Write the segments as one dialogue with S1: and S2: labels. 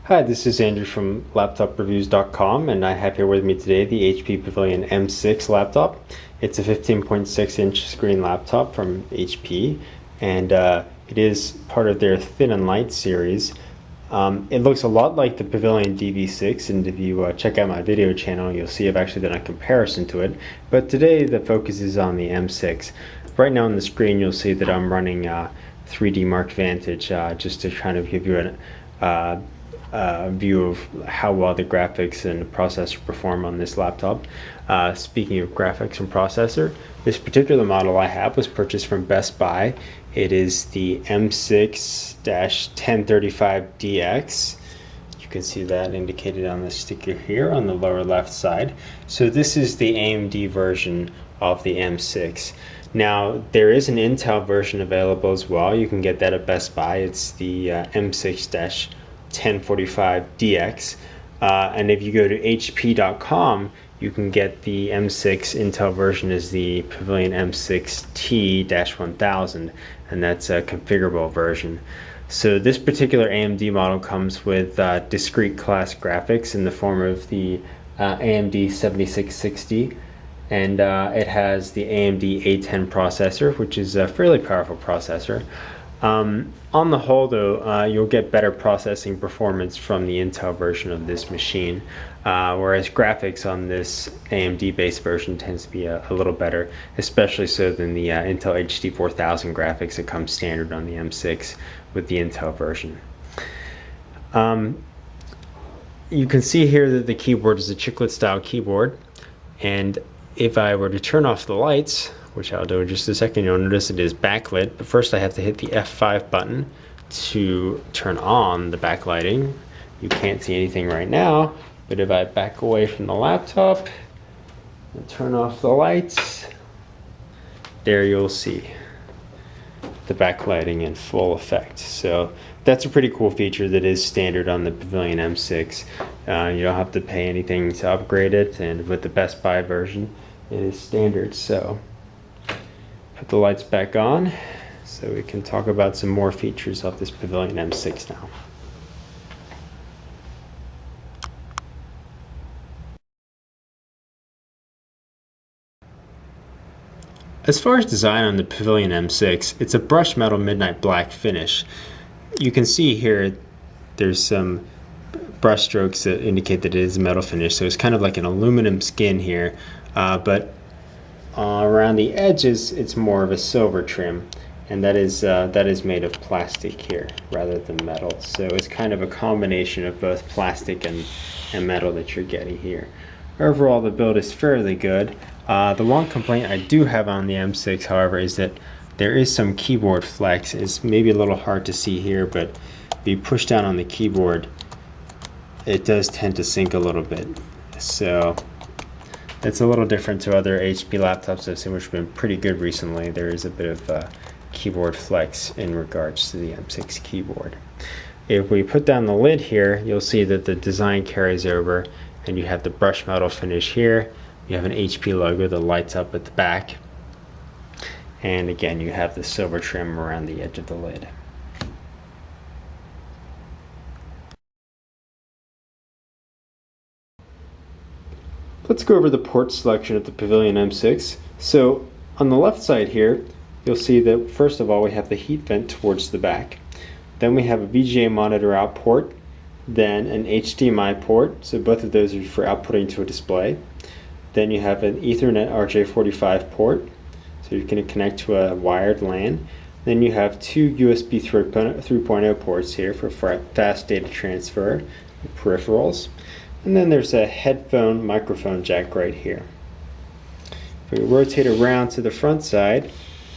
S1: Hi, this is Andrew from laptopreviews.com, and I have here with me today the HP Pavilion M6 laptop. It's a 15.6-inch screen laptop from HP, and it is part of their Thin and Light series. It looks a lot like the Pavilion DV6, and if you check out my video channel, you'll see I've actually done a comparison to it. But today the focus is on the M6. Right now on the screen you'll see that I'm running 3D Mark Vantage just to kind of give you a view of how well the graphics and processor perform on this laptop. Speaking of graphics and processor, this particular model I have was purchased from Best Buy. It is the m6-1035dx. You can see that indicated on the sticker here on the lower left side. So this is the AMD version of the M6. Now there is an Intel version available as well. You can get that at Best Buy. It's the m6-1035dx, and if you go to hp.com, you can get the M6 Intel version as the Pavilion m6-1000, and that's a configurable version. So this particular AMD model comes with discrete class graphics in the form of the AMD 7660, and it has the AMD A10 processor, which is a fairly powerful processor. On the whole though, you'll get better processing performance from the Intel version of this machine, whereas graphics on this AMD based version tends to be a little better, especially so than the Intel HD 4000 graphics that come standard on the M6 with the Intel version. You can see here that the keyboard is a chiclet style keyboard, and if I were to turn off the lights, which I'll do in just a second, you'll notice it is backlit, but first I have to hit the F5 button to turn on the backlighting. You can't see anything right now, but if I back away from the laptop and turn off the lights, there you'll see the backlighting in full effect. So that's a pretty cool feature that is standard on the Pavilion M6. You don't have to pay anything to upgrade it, and with the Best Buy version, it is standard. So put the lights back on so we can talk about some more features of this Pavilion M6 now. As far as design on the Pavilion M6, it's a brushed metal midnight black finish. You can see here there's some brush strokes that indicate that it is a metal finish, so it's kind of like an aluminum skin here, but around the edges it's more of a silver trim, and that is made of plastic here rather than metal. So it's kind of a combination of both plastic and metal that you're getting here. Overall the build is fairly good. The one complaint I do have on the M6, however, is that there is some keyboard flex. It's maybe a little hard to see here, but if you push down on the keyboard, it does tend to sink a little bit. So it's a little different to other HP laptops I've seen, which have been pretty good recently. There is a bit of keyboard flex in regards to the M6 keyboard. If we put down the lid here, you'll see that the design carries over, and you have the brushed metal finish here. You have an HP logo that lights up at the back, and again you have the silver trim around the edge of the lid. Let's go over the port selection of the Pavilion M6. So on the left side here, you'll see that first of all we have the heat vent towards the back. Then we have a VGA monitor out port, then an HDMI port, so both of those are for outputting to a display. Then you have an Ethernet RJ45 port, so you can connect to a wired LAN. Then you have two USB 3.0 ports here for fast data transfer and peripherals. And then there's a headphone microphone jack right here. If we rotate around to the front side,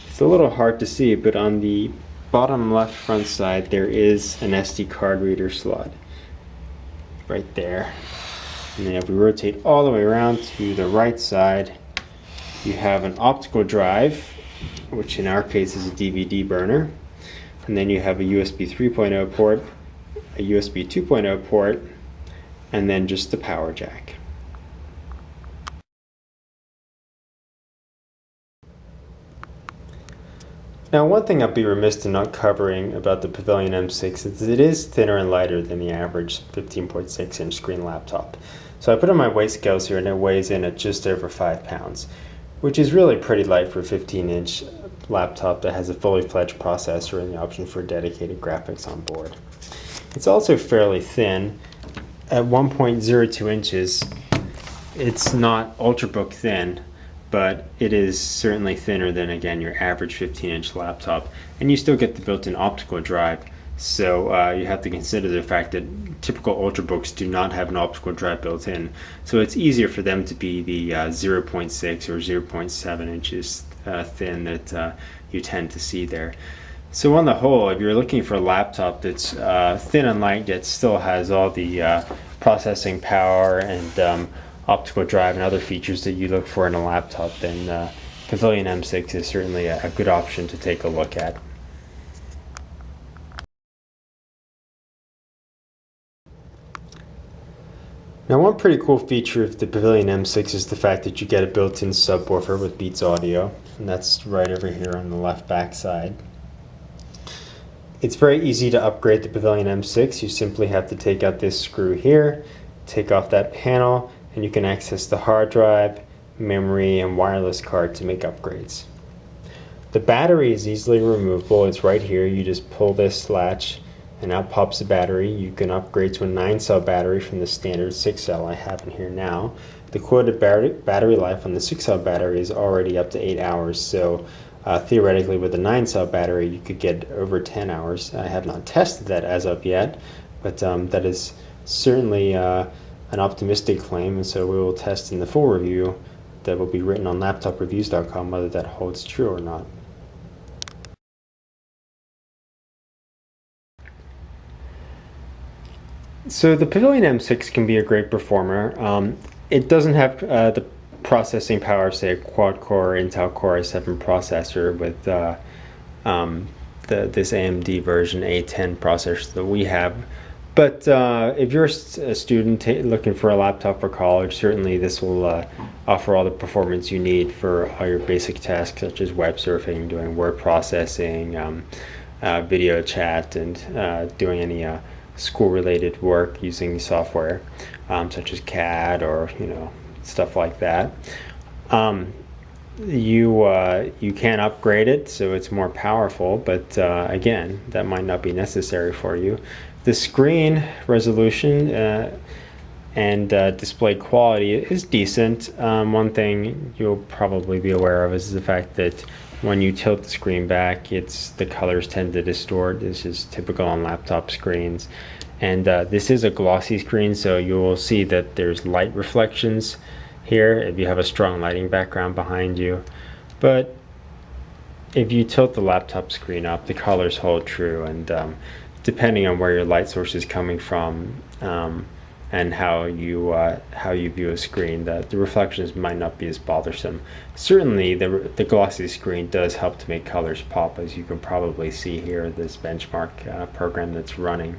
S1: it's a little hard to see, but on the bottom left front side there is an SD card reader slot right there. And then if we rotate all the way around to the right side, you have an optical drive, which in our case is a DVD burner. And then you have a USB 3.0 port, a USB 2.0 port, and then just the power jack. Now, one thing I'd be remiss in not covering about the Pavilion M6 is it is thinner and lighter than the average 15.6-inch screen laptop. So I put on my weight scales here and it weighs in at just over 5 pounds, which is really pretty light for a 15-inch laptop that has a fully fledged processor and the option for dedicated graphics on board. It's also fairly thin. At 1.02 inches, it's not ultrabook thin, but it is certainly thinner than, again, your average 15-inch laptop, and you still get the built-in optical drive. So you have to consider the fact that typical ultrabooks do not have an optical drive built in, so it's easier for them to be the 0.6 or 0.7 inches thin that you tend to see there. So on the whole, if you're looking for a laptop that's thin and light yet still has all the processing power and optical drive and other features that you look for in a laptop, then Pavilion M6 is certainly a good option to take a look at. Now, one pretty cool feature of the Pavilion M6 is the fact that you get a built-in subwoofer with Beats audio, and that's right over here on the left back side. It's very easy to upgrade the Pavilion M6. You simply have to take out this screw here, take off that panel, and you can access the hard drive, memory, and wireless card to make upgrades. The battery is easily removable. It's right here. You just pull this latch and out pops the battery. You can upgrade to a 9-cell battery from the standard 6-cell I have in here now. The quoted battery life on the 6-cell battery is already up to 8 hours, so theoretically with a 9-cell battery you could get over 10 hours. I have not tested that as of yet, but that is certainly an optimistic claim, and so we will test in the full review that will be written on laptopreviews.com whether that holds true or not. So the Pavilion M6 can be a great performer. It doesn't have the processing power of, say, a quad-core Intel Core i7 processor with this AMD version A10 processor that we have. But if you're a student looking for a laptop for college, certainly this will offer all the performance you need for all your basic tasks such as web surfing, doing word processing, video chat, and doing any school-related work using software such as CAD or stuff like that. You can upgrade it so it's more powerful, but again, that might not be necessary for you. The screen resolution and display quality is decent. One thing you'll probably be aware of is the fact that when you tilt the screen back, the colors tend to distort. This is typical on laptop screens. And this is a glossy screen, so you will see that there's light reflections here if you have a strong lighting background behind you. But if you tilt the laptop screen up, the colors hold true, and depending on where your light source is coming from and how you view a screen, the reflections might not be as bothersome. Certainly the glossy screen does help to make colors pop, as you can probably see here, this benchmark program that's running.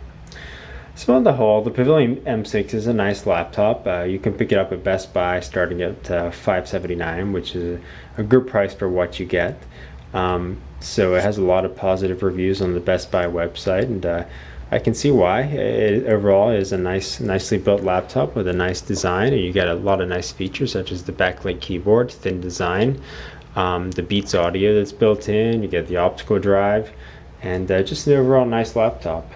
S1: So on the whole, the Pavilion M6 is a nice laptop. You can pick it up at Best Buy starting at $579, which is a good price for what you get. So it has a lot of positive reviews on the Best Buy website, and I can see why. It overall is a nicely built laptop with a nice design, and you get a lot of nice features such as the backlit keyboard, thin design, the Beats audio that's built in, you get the optical drive, and just an overall nice laptop.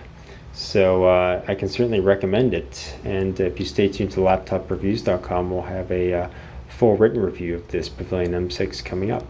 S1: So I can certainly recommend it, and if you stay tuned to laptopreviews.com, we'll have a full written review of this Pavilion M6 coming up.